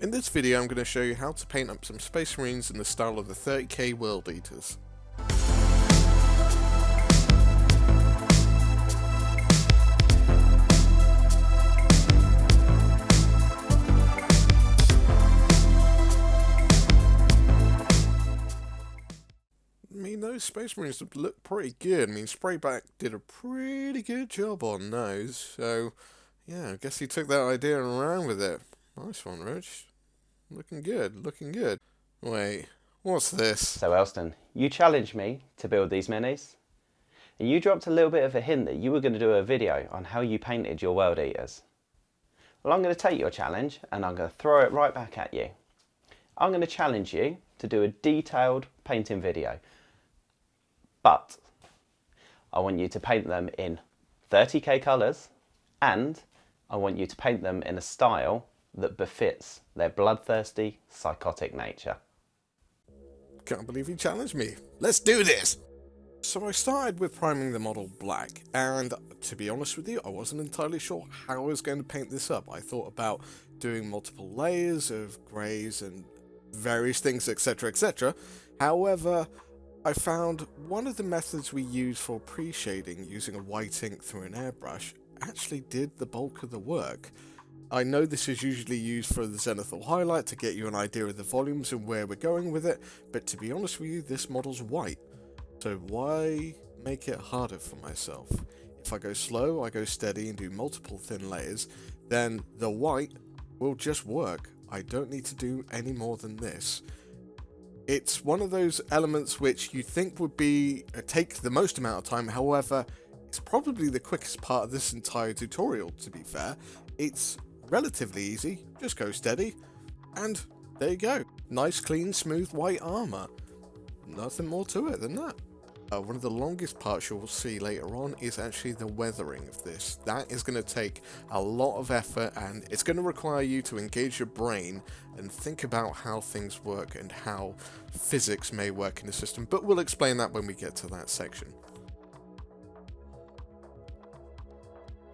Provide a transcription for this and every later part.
In this video I'm going to show you how to paint up some Space Marines in the style of the 30k World Eaters. I mean, those Space Marines look pretty good. I mean, SprayBlack did a pretty good job on those, so yeah, I guess he took that idea and ran with it. Nice one, Rich. Looking good, looking good. Wait, what's this? So Elston, you challenged me to build these minis, and you dropped a little bit of a hint that you were going to do a video on how you painted your World Eaters. Well, I'm going to take your challenge and I'm going to throw it right back at you. I'm going to challenge you to do a detailed painting video, but I want you to paint them in 30k colours, and I want you to paint them in a style that befits their bloodthirsty, psychotic nature. Can't believe he challenged me. Let's do this! So I started with priming the model black, and to be honest with you, I wasn't entirely sure how I was going to paint this up. I thought about doing multiple layers of greys and various things, etc, etc. However, I found one of the methods we use for pre-shading using a white ink through an airbrush actually did the bulk of the work. I know this is usually used for the zenithal highlight to get you an idea of the volumes and where we're going with it, but to be honest with you, this model's white. So why make it harder for myself? If I go slow, I go steady and do multiple thin layers, then the white will just work. I don't need to do any more than this. It's one of those elements which you think would be take the most amount of time, however, it's probably the quickest part of this entire tutorial, to be fair. It's relatively easy, just go steady, and there you go. Nice, clean, smooth white armor. Nothing more to it than that. One of the longest parts you'll see later on is actually the weathering of this. That is going to take a lot of effort, and it's going to require you to engage your brain and think about how things work and how physics may work in the system, but we'll explain that when we get to that section.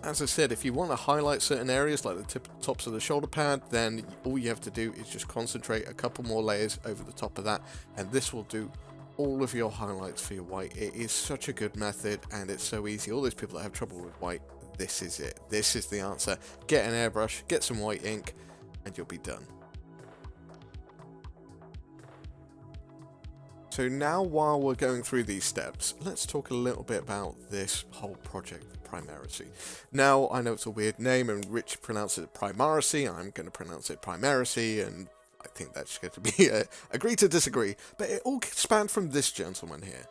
As I said, if you want to highlight certain areas like the tops of the shoulder pad, then all you have to do is just concentrate a couple more layers over the top of that, and this will do all of your highlights for your white. It is such a good method, and it's so easy. All those people that have trouble with white, this is it. This is the answer. Get an airbrush, get some white ink, and you'll be done. So now, while we're going through these steps, let's talk a little bit about this whole project, Primeresy. Now, I know it's a weird name, and Rich pronounces it Primeresy. I'm going to pronounce it Primeresy, and I think that's going to be agree to disagree. But it all spanned from this gentleman here.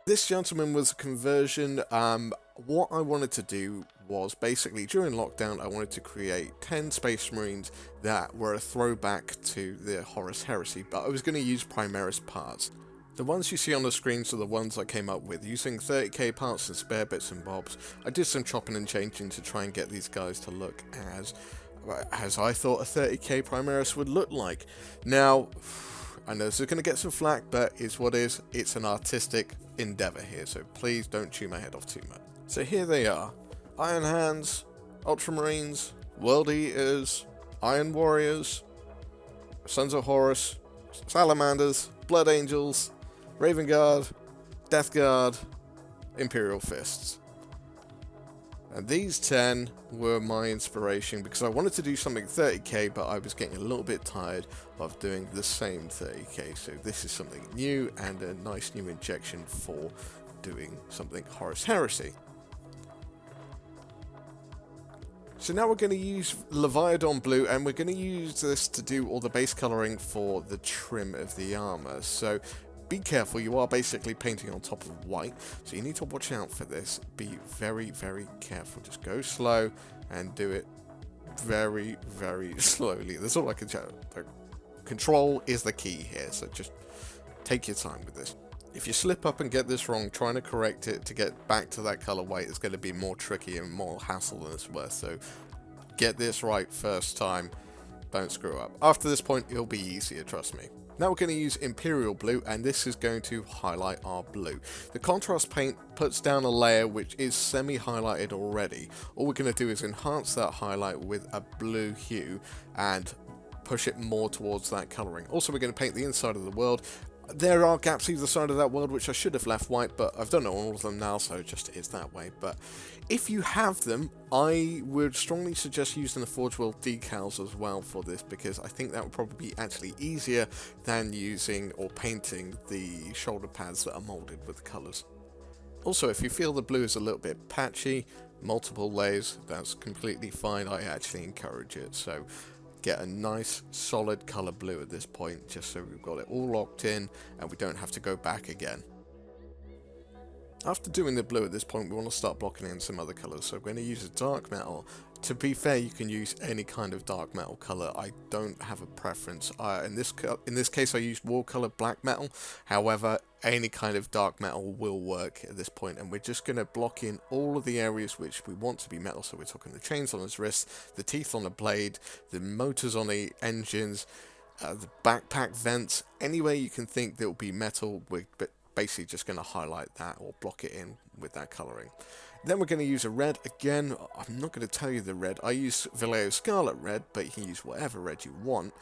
This gentleman was a conversion. What I wanted to do was basically, during lockdown, I wanted to create 10 Space Marines that were a throwback to the Horus Heresy, but I was going to use Primeris parts. The ones you see on the screens are the ones I came up with, using 30k parts and spare bits and bobs. I did some chopping and changing to try and get these guys to look as I thought a 30k Primeris would look like. Now, I know this is going to get some flack, but it's what is. It's an artistic endeavour here, so please don't chew my head off too much. So here they are. Iron Hands, Ultramarines, World Eaters, Iron Warriors, Sons of Horus, Salamanders, Blood Angels, Raven Guard, Death Guard, Imperial Fists. And these 10 were my inspiration because I wanted to do something 30k, but I was getting a little bit tired of doing the same 30k. So this is something new and a nice new injection for doing something Horus Heresy. So now we're going to use Leviathan Blue, and we're going to use this to do all the base colouring for the trim of the armour. So be careful, you are basically painting on top of white, so you need to watch out for this. Be very, very careful. Just go slow and do it very, very slowly. That's all I can tell. Control is the key here, so just take your time with this. If you slip up and get this wrong, trying to correct it to get back to that color white is going to be more tricky and more hassle than it's worth. So get this right first time. Don't screw up. After this point, it'll be easier, trust me. Now we're going to use Imperial Blue, and this is going to highlight our blue. The contrast paint puts down a layer which is semi-highlighted already. All we're going to do is enhance that highlight with a blue hue and push it more towards that colouring. Also, we're going to paint the inside of the world. There are gaps either side of that world which I should have left white, but I've done it on all of them now, so it just is that way. But if you have them, I would strongly suggest using the Forge World decals as well for this, because I think that would probably be actually easier than using or painting the shoulder pads that are moulded with the colours. Also, if you feel the blue is a little bit patchy, multiple layers, that's completely fine. I actually encourage it. So get a nice solid colour blue at this point, just so we've got it all locked in and we don't have to go back again. After doing the blue at this point, we want to start blocking in some other colours. So we're going to use a dark metal. To be fair, you can use any kind of dark metal colour. I don't have a preference. In this case, I used watercolour black metal. However, any kind of dark metal will work at this point, and we're just going to block in all of the areas which we want to be metal. So we're talking the chains on his wrists, the teeth on the blade, the motors on the engines, the backpack vents, anywhere you can think that will be metal. We're basically just going to highlight that or block it in with that colouring. Then we're going to use a red. Again, I'm not going to tell you the red. I use Vallejo Scarlet Red, but you can use whatever red you want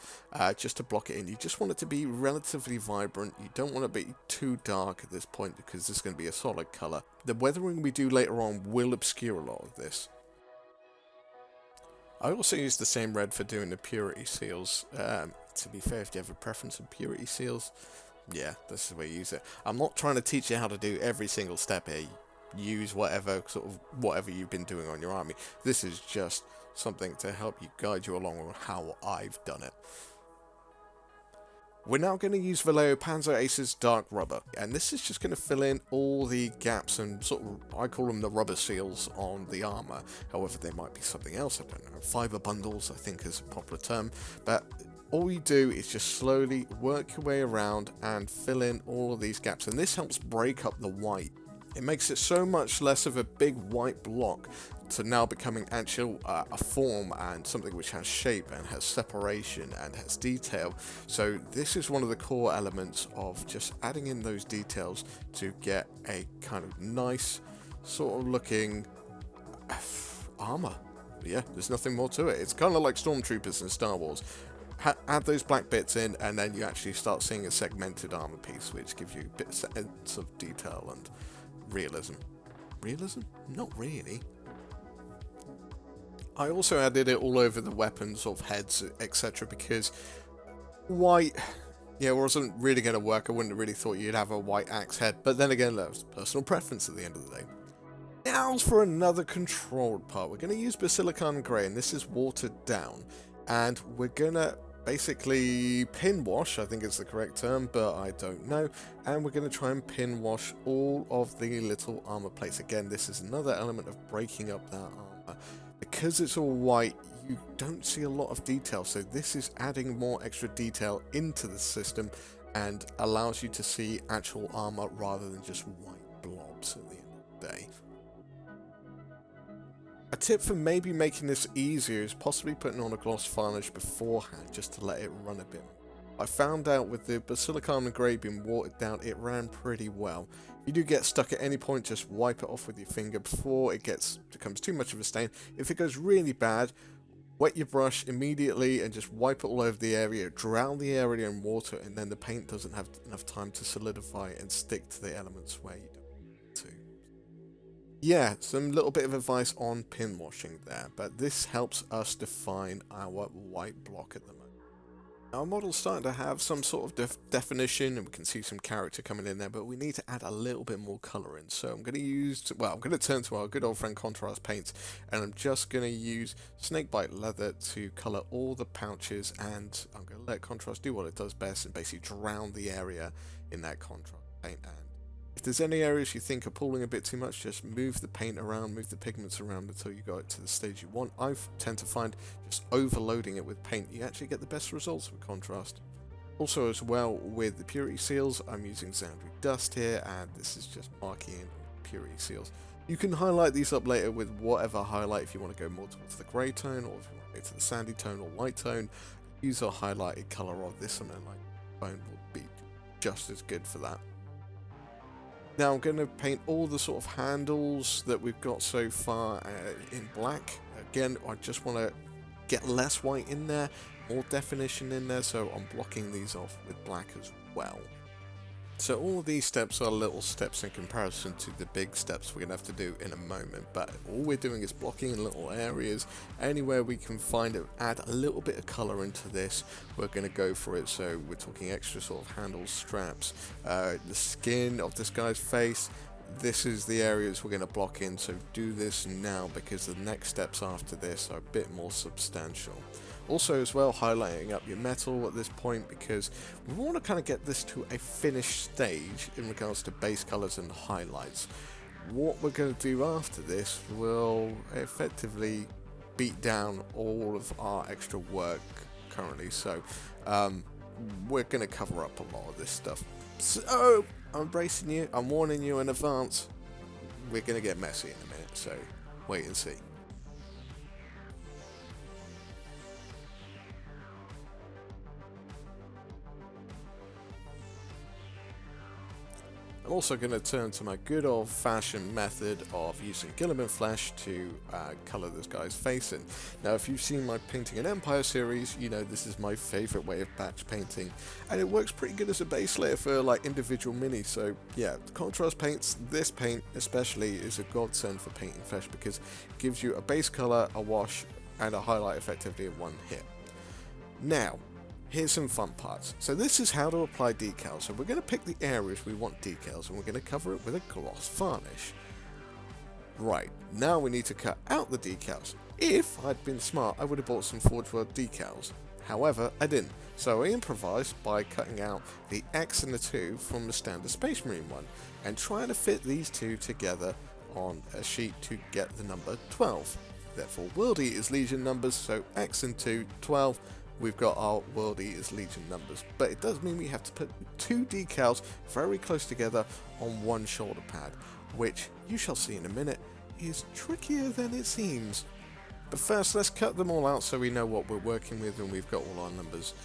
just to block it in. You just want it to be relatively vibrant. You don't want to be too dark at this point, because this is going to be a solid colour. The weathering we do later on will obscure a lot of this. I also use the same red for doing the purity seals. To be fair, if you have a preference for purity seals, yeah, this is the way you use it. I'm not trying to teach you how to do every single step here. Use whatever you've been doing on your army. This is just something to help you guide you along on how I've done it. We're now going to use Vallejo Panzer Ace's Dark Rubber, and this is just going to fill in all the gaps and I call them the rubber seals on the armor. However, they might be something else, I don't know. Fiber bundles, I think, is a popular term, but all you do is just slowly work your way around and fill in all of these gaps, and this helps break up the white. It makes it so much less of a big white block to now becoming actual a form and something which has shape and has separation and has detail. So this is one of the core elements of just adding in those details to get a kind of nice sort of looking armor. Yeah, there's nothing more to it. It's kind of like Stormtroopers in Star Wars. Add those black bits in, and then you actually start seeing a segmented armor piece, which gives you bits of detail and realism. Realism? Not really. I also added it all over the weapons of heads, etc., because white, wasn't really going to work. I wouldn't have really thought you'd have a white axe head, but then again, that's personal preference at the end of the day. Now for another controlled part. We're going to use Basilicon Grey, and this is watered down, and we're going to basically pin wash, I think is the correct term, but I don't know, and we're going to try and pin wash all of the little armor plates. Again, this is another element of breaking up that armor. Because it's all white, you don't see a lot of detail, so this is adding more extra detail into the system and allows you to see actual armor rather than just white blobs at the end of the day. A tip for maybe making this easier is possibly putting on a gloss varnish beforehand, just to let it run a bit. I found out with the Basilicon Grey being watered down, it ran pretty well. If you do get stuck at any point, just wipe it off with your finger before it becomes too much of a stain. If it goes really bad, wet your brush immediately and just wipe it all over the area, drown the area in water, and then the paint doesn't have enough time to solidify and stick to the elements where you don't want to. Yeah, some little bit of advice on pin washing there, but this helps us define our white block at the moment. Our model's starting to have some sort of definition, and we can see some character coming in there, but we need to add a little bit more colour in. So I'm going to turn to our good old friend Contrast Paints, and I'm just going to use Snakebite Leather to colour all the pouches, and I'm going to let Contrast do what it does best and basically drown the area in that contrast paint. And if there's any areas you think are pooling a bit too much, just move the paint around, move the pigments around until you go to the stage you want. I tend to find just overloading it with paint, you actually get the best results with contrast. Also as well, with the purity seals, I'm using Xandri Dust here, and this is just marking in purity seals. You can highlight these up later with whatever highlight if you want to go more towards the grey tone, or if you want to go to the sandy tone or light tone. Use a highlighted colour of this, something like bone will be just as good for that. Now I'm going to paint all the sort of handles that we've got so far in black. Again, I just want to get less white in there, more definition in there, so I'm blocking these off with black as well. So all of these steps are little steps in comparison to the big steps we're going to have to do in a moment, but all we're doing is blocking in little areas. Anywhere we can find it, add a little bit of colour into this, we're going to go for it. So we're talking extra sort of handles, straps, the skin of this guy's face. This is the areas we're going to block in, so do this now because the next steps after this are a bit more substantial. Also as well, highlighting up your metal at this point because we want to kind of get this to a finished stage in regards to base colors and highlights. What we're going to do after this will effectively beat down all of our extra work currently, so we're going to cover up a lot of this stuff. So I'm bracing you, I'm warning you in advance, we're going to get messy in a minute, so wait and see. I'm also going to turn to my good old-fashioned method of using Gilliman Flash to colour this guy's face in. Now, if you've seen my Painting an Empire series, you know this is my favourite way of batch painting, and it works pretty good as a base layer for like individual minis. So yeah, contrast paints, this paint especially, is a godsend for painting flesh because it gives you a base colour, a wash, and a highlight effectively in one hit. Now, here's some fun parts. So this is how to apply decals. So we're going to pick the areas we want decals and we're going to cover it with a gloss varnish. Right, now we need to cut out the decals. If I'd been smart, I would have bought some Forge World decals. However, I didn't. So I improvised by cutting out the X and the 2 from the standard Space Marine one and trying to fit these two together on a sheet to get the number 12. Therefore, World Eaters Legion numbers, so X and 2, 12. We've got our World Eaters Legion numbers, but it does mean we have to put two decals very close together on one shoulder pad, which you shall see in a minute is trickier than it seems. But first, let's cut them all out so we know what we're working with and we've got all our numbers.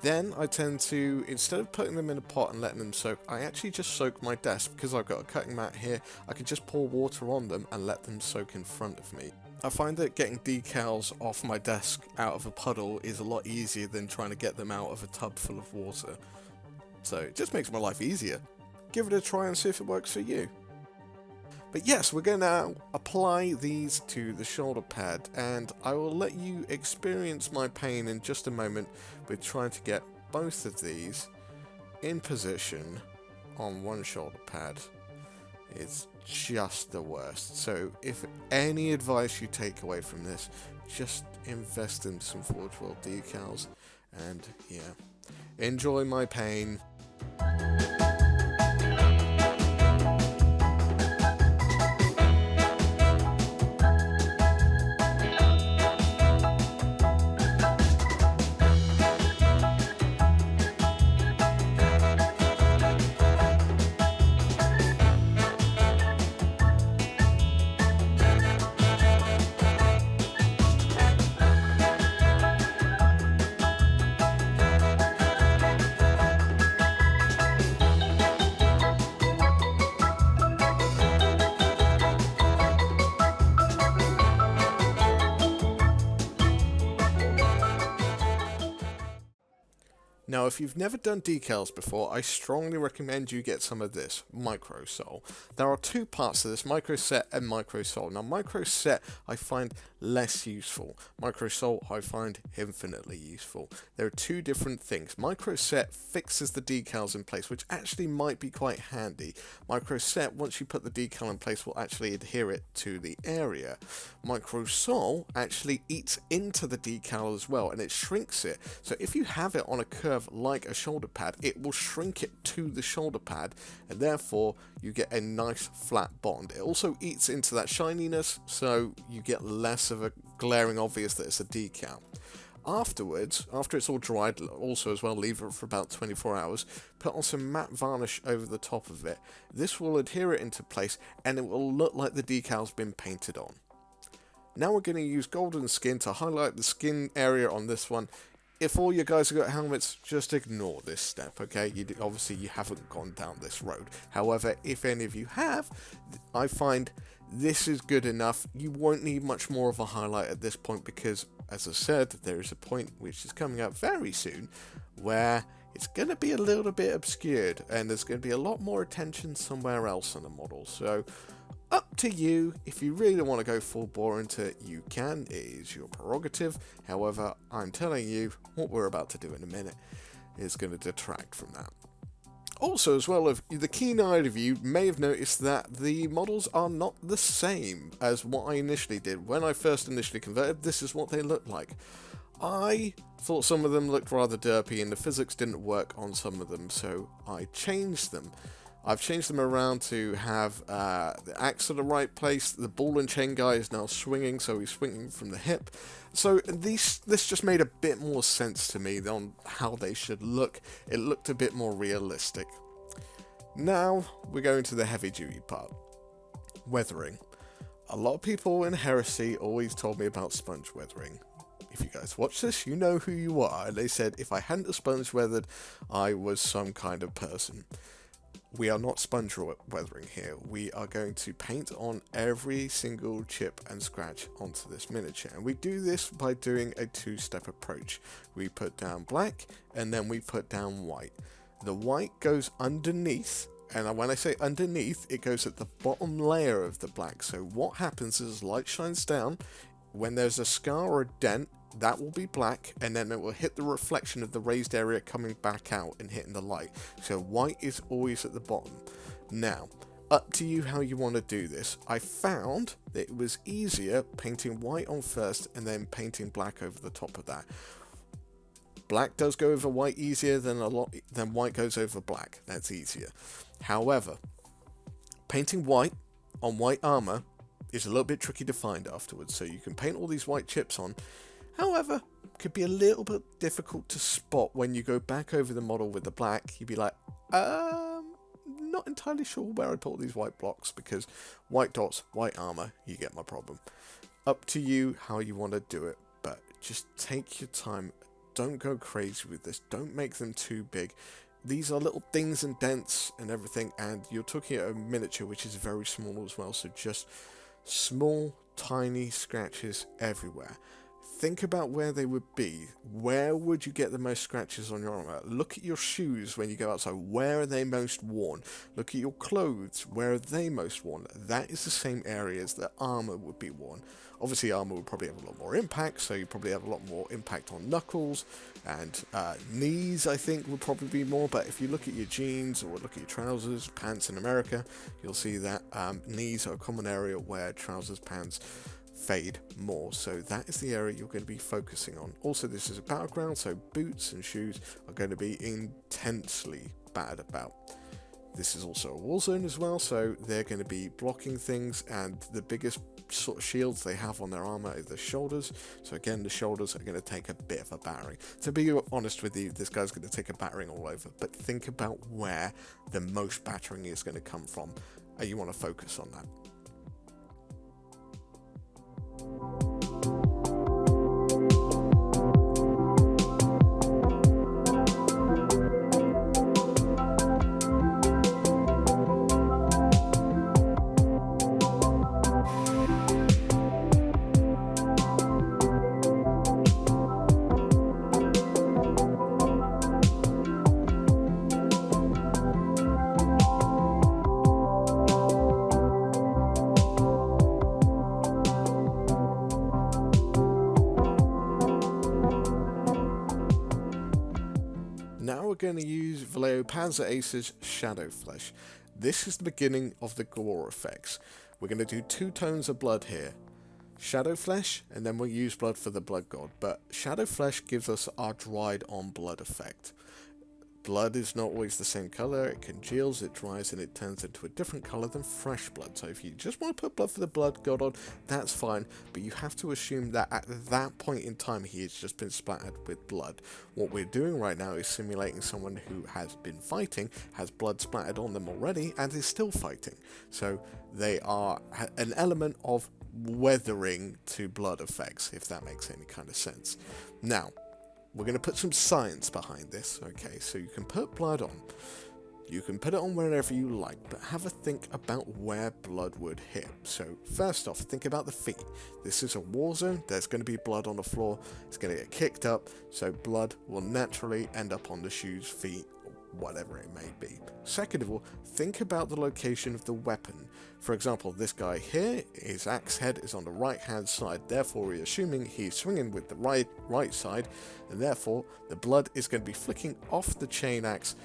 Then I tend to, instead of putting them in a pot and letting them soak, I actually just soak my desk because I've got a cutting mat here. I can just pour water on them and let them soak in front of me. I find that getting decals off my desk out of a puddle is a lot easier than trying to get them out of a tub full of water. So it just makes my life easier. Give it a try and see if it works for you. But yes, we're going to now apply these to the shoulder pad, and I will let you experience my pain in just a moment with trying to get both of these in position on one shoulder pad. It's just the worst. So if any advice you take away from this, just invest in some Forge World decals, and yeah, enjoy my pain. Now, if you've never done decals before, I strongly recommend you get some of this, Micro Sol. There are two parts to this, Micro Set and Micro Sol. Now, Micro Set I find less useful. Micro Sol I find infinitely useful. There are two different things. Micro Set fixes the decals in place, which actually might be quite handy. Micro Set, once you put the decal in place, will actually adhere it to the area. Micro Sol actually eats into the decal as well, and it shrinks it. So if you have it on a curve like a shoulder pad, it will shrink it to the shoulder pad, and therefore you get a nice flat bond. It also eats into that shininess, so you get less of a glaring obvious that it's a decal. Afterwards, after it's all dried, also as well, leave it for about 24 hours, put on some matte varnish over the top of it. This will adhere it into place, and it will look like the decal's been painted on. Now we're going to use golden skin to highlight the skin area on this one. If all you guys have got helmets, just ignore this step, okay? Obviously, you haven't gone down this road. However, if any of you have, I find This is good enough. You won't need much more of a highlight at this point because, as I said, there is a point which is coming up very soon where it's going to be a little bit obscured and there's going to be a lot more attention somewhere else on the model. So up to you. If you really want to go full bore into it, you can. It is your prerogative. However, I'm telling you, what we're about to do in a minute is going to detract from that. Also, as well, if the keen-eyed of you may have noticed that the models are not the same as what I initially did. When I first initially converted, this is what they looked like. I thought some of them looked rather derpy and the physics didn't work on some of them, so I changed them. I've changed them around to have the axe at the right place. The ball and chain guy is now swinging, so he's swinging from the hip. So this just made a bit more sense to me on how they should look. It looked a bit more realistic. Now we're going to the heavy duty part. Weathering. A lot of people in Heresy always told me about sponge weathering. If you guys watch this, you know who you are. They said if I hadn't a sponge weathered, I was some kind of person. We are not sponge weathering here. We are going to paint on every single chip and scratch onto this miniature. And we do this by doing a two-step approach. We put down black and then we put down white. The white goes underneath, and when I say underneath, it goes at the bottom layer of the black. So what happens is light shines down. When there's a scar or a dent, that will be black, and then it will hit the reflection of the raised area coming back out and hitting the light. So white is always at the bottom. Now, up to you how you want to do this. I found that it was easier painting white on first and then painting black over the top of that. Black does go over white easier than white goes over black. That's easier. However, painting white on white armor is a little bit tricky to find afterwards. So you can paint all these white chips on. However, it could be a little bit difficult to spot when you go back over the model with the black. You'd be like, not entirely sure where I put all these white blocks, because white dots, white armor, you get my problem. Up to you how you want to do it, but just take your time. Don't go crazy with this. Don't make them too big. These are little dings and dents and everything, and you're talking about a miniature which is very small as well, so just small, tiny scratches everywhere. Think about where they would be. Where would you get the most scratches on your armor? Look at your shoes when you go outside. Where are they most worn? Look at your clothes. Where are they most worn? That is the same areas that armor would be worn. Obviously, armor would probably have a lot more impact, so you probably have a lot more impact on knuckles, and knees, I think, would probably be more. But if you look at your jeans or look at your trousers, pants in America, you'll see that knees are a common area where trousers, pants fade more, so that is the area you're going to be focusing on. Also, this is a battleground, so boots and shoes are going to be intensely bad about. This is also a war zone as well, so they're going to be blocking things, and the biggest sort of shields they have on their armor are the shoulders. So again, the shoulders are going to take a bit of a battering. To be honest with you, this guy's going to take a battering all over, but think about where the most battering is going to come from, and you want to focus on that. Now we're going to use Vallejo Panzer Ace's Shadow Flesh. This is the beginning of the gore effects. We're going to do 2 tones of blood here. Shadow Flesh, and then we'll use blood for the Blood God. But Shadow Flesh gives us our dried on blood effect. Blood is not always the same colour, it congeals, it dries, and it turns into a different colour than fresh blood. So if you just want to put blood for the Blood God on, that's fine, but you have to assume that at that point in time he has just been splattered with blood. What we're doing right now is simulating someone who has been fighting, has blood splattered on them already, and is still fighting. So they are an element of weathering to blood effects, if that makes any kind of sense. Now, we're going to put some science behind this, okay? So you can put blood on. You can put it on wherever you like, but have a think about where blood would hit. So first off, think about the feet. This is a war zone, there's going to be blood on the floor, it's going to get kicked up, so blood will naturally end up on the shoes, feet, or whatever it may be. Second of all, think about the location of the weapon. For example, this guy here, his axe head is on the right hand side, therefore we're assuming he's swinging with the right side, and therefore the blood is going to be flicking off the chain axe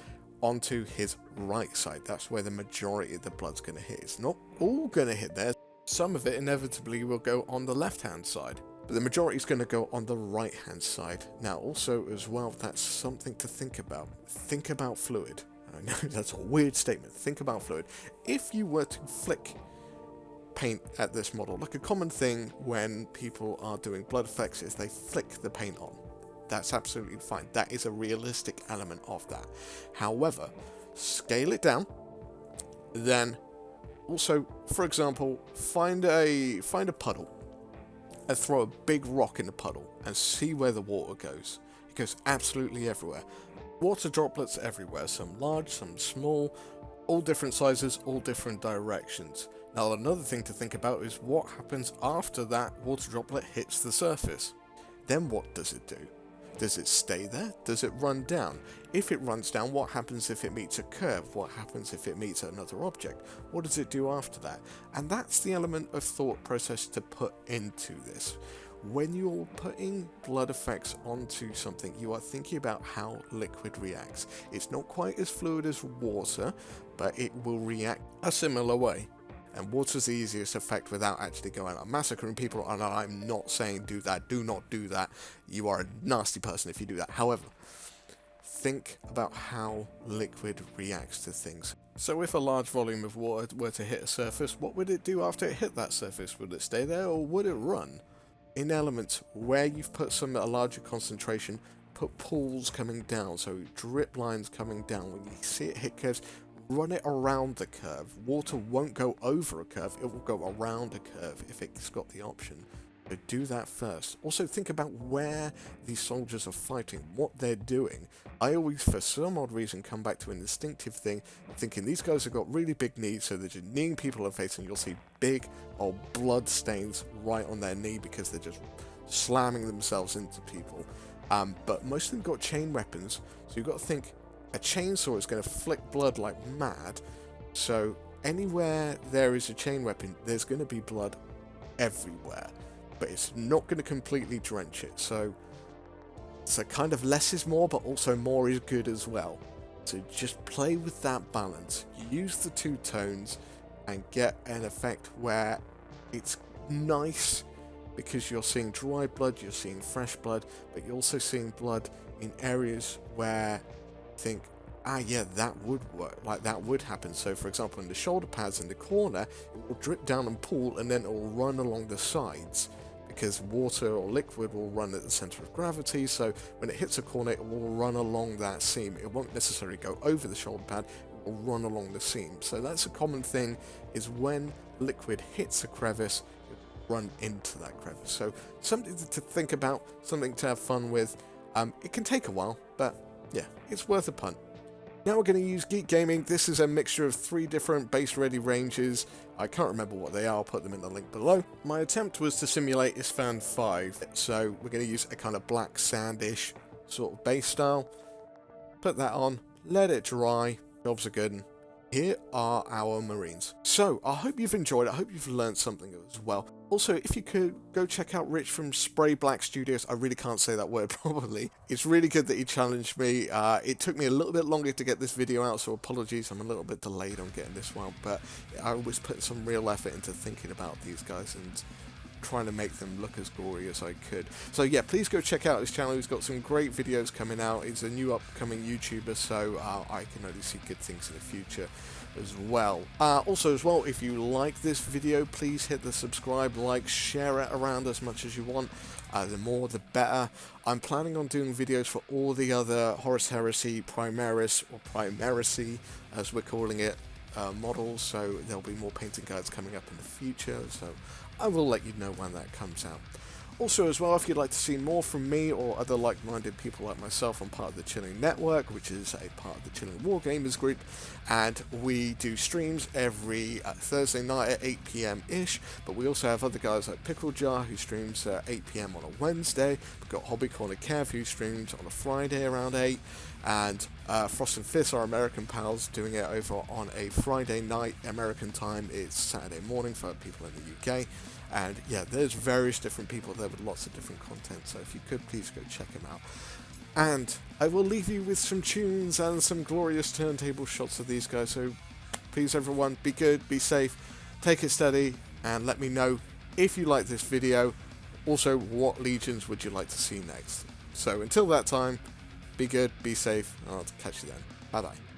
onto his right side. That's where the majority of the blood's going to hit. It's not all going to hit there. Some of it inevitably will go on the left hand side, but the majority is going to go on the right hand side. Now also as well, that's something to think about. Think about fluid. I know that's a weird statement. Think about fluid. If you were to flick paint at this model, like a common thing when people are doing blood effects is they flick the paint on. That's absolutely fine. That is a realistic element of that. However, scale it down. Then also, for example, find a puddle and throw a big rock in the puddle and see where the water goes. It goes absolutely everywhere. Water droplets everywhere, some large, some small, all different sizes, all different directions. Now another thing to think about is what happens after that water droplet hits the surface. Then what does it do? Does it stay there? Does it run down? If it runs down, what happens if it meets a curve? What happens if it meets another object? What does it do after that? And that's the element of thought process to put into this. When you're putting blood effects onto something, you are thinking about how liquid reacts. It's not quite as fluid as water, but it will react a similar way. And water's the easiest effect without actually going out massacring people, and I'm not saying do that, do not do that. You are a nasty person if you do that. However, think about how liquid reacts to things. So if a large volume of water were to hit a surface, what would it do after it hit that surface? Would it stay there or would it run? In elements where you've put a larger concentration, put pools coming down, so drip lines coming down. When you see it hit curves, run it around the curve. Water won't go over a curve, it will go around a curve if it's got the option. So do that first. Also think about where these soldiers are fighting, what they're doing. I always, for some odd reason, come back to an instinctive thing, thinking these guys have got really big knees, so they're just kneeing people in the face, and you'll see big old blood stains right on their knee because they're just slamming themselves into people. But most of them got chain weapons, so you've got to think a chainsaw is going to flick blood like mad, so anywhere there is a chain weapon, there's going to be blood everywhere. But it's not going to completely drench it, so kind of less is more, but also more is good as well. So just play with that balance, use the two tones and get an effect where it's nice because you're seeing dry blood, you're seeing fresh blood, but you're also seeing blood in areas where you think, yeah, that would work, like that would happen. So for example, in the shoulder pads in the corner, it will drip down and pool, and then it will run along the sides, because water or liquid will run at the center of gravity, so when it hits a corner, it will run along that seam. It won't necessarily go over the shoulder pad, it will run along the seam. So that's a common thing, is when liquid hits a crevice, it will run into that crevice. So something to think about, something to have fun with. It can take a while, but yeah, it's worth a punt. Now we're going to use Geek Gaming. This is a mixture of 3 different base ready ranges. I can't remember what they are, I'll put them in the link below. My attempt was to simulate Isfan 5, so we're going to use a kind of black sandish sort of base style. Put that on, let it dry, jobs are good. Here are our Marines. So, I hope you've enjoyed it, I hope you've learned something as well. Also, if you could go check out Rich from SprayBlack Studios, I really can't say that word properly. It's really good that he challenged me. It took me a little bit longer to get this video out, so apologies, I'm a little bit delayed on getting this one, but I always put some real effort into thinking about these guys and trying to make them look as gory as I could. So yeah, please go check out his channel. He's got some great videos coming out. He's a new upcoming YouTuber, so I can only see good things in the future as well. Also as well, if you like this video, please hit the subscribe, like, share it around as much as you want. The more the better. I'm planning on doing videos for all the other Horus Heresy, Primeris, or Primeresy as we're calling it, models, so there'll be more painting guides coming up in the future, so I will let you know when that comes out. Also as well, if you'd like to see more from me or other like-minded people like myself, I'm part of the Chilling Network, which is a part of the Chilling Wargamers group, and we do streams every Thursday night at 8 PM-ish, but we also have other guys like Pickle Jar, who streams at 8 PM on a Wednesday. We've got Hobby Corner Kev, who streams on a Friday around 8, and Frost and Fist, our American pals, doing it over on a Friday night American time. It's Saturday morning for people in the UK. And yeah, there's various different people there with lots of different content, so if you could, please go check them out. And I will leave you with some tunes and some glorious turntable shots of these guys, so please everyone, be good, be safe, take it steady, and let me know if you like this video. Also, what legions would you like to see next? So until that time, be good, be safe, and I'll catch you then. Bye bye.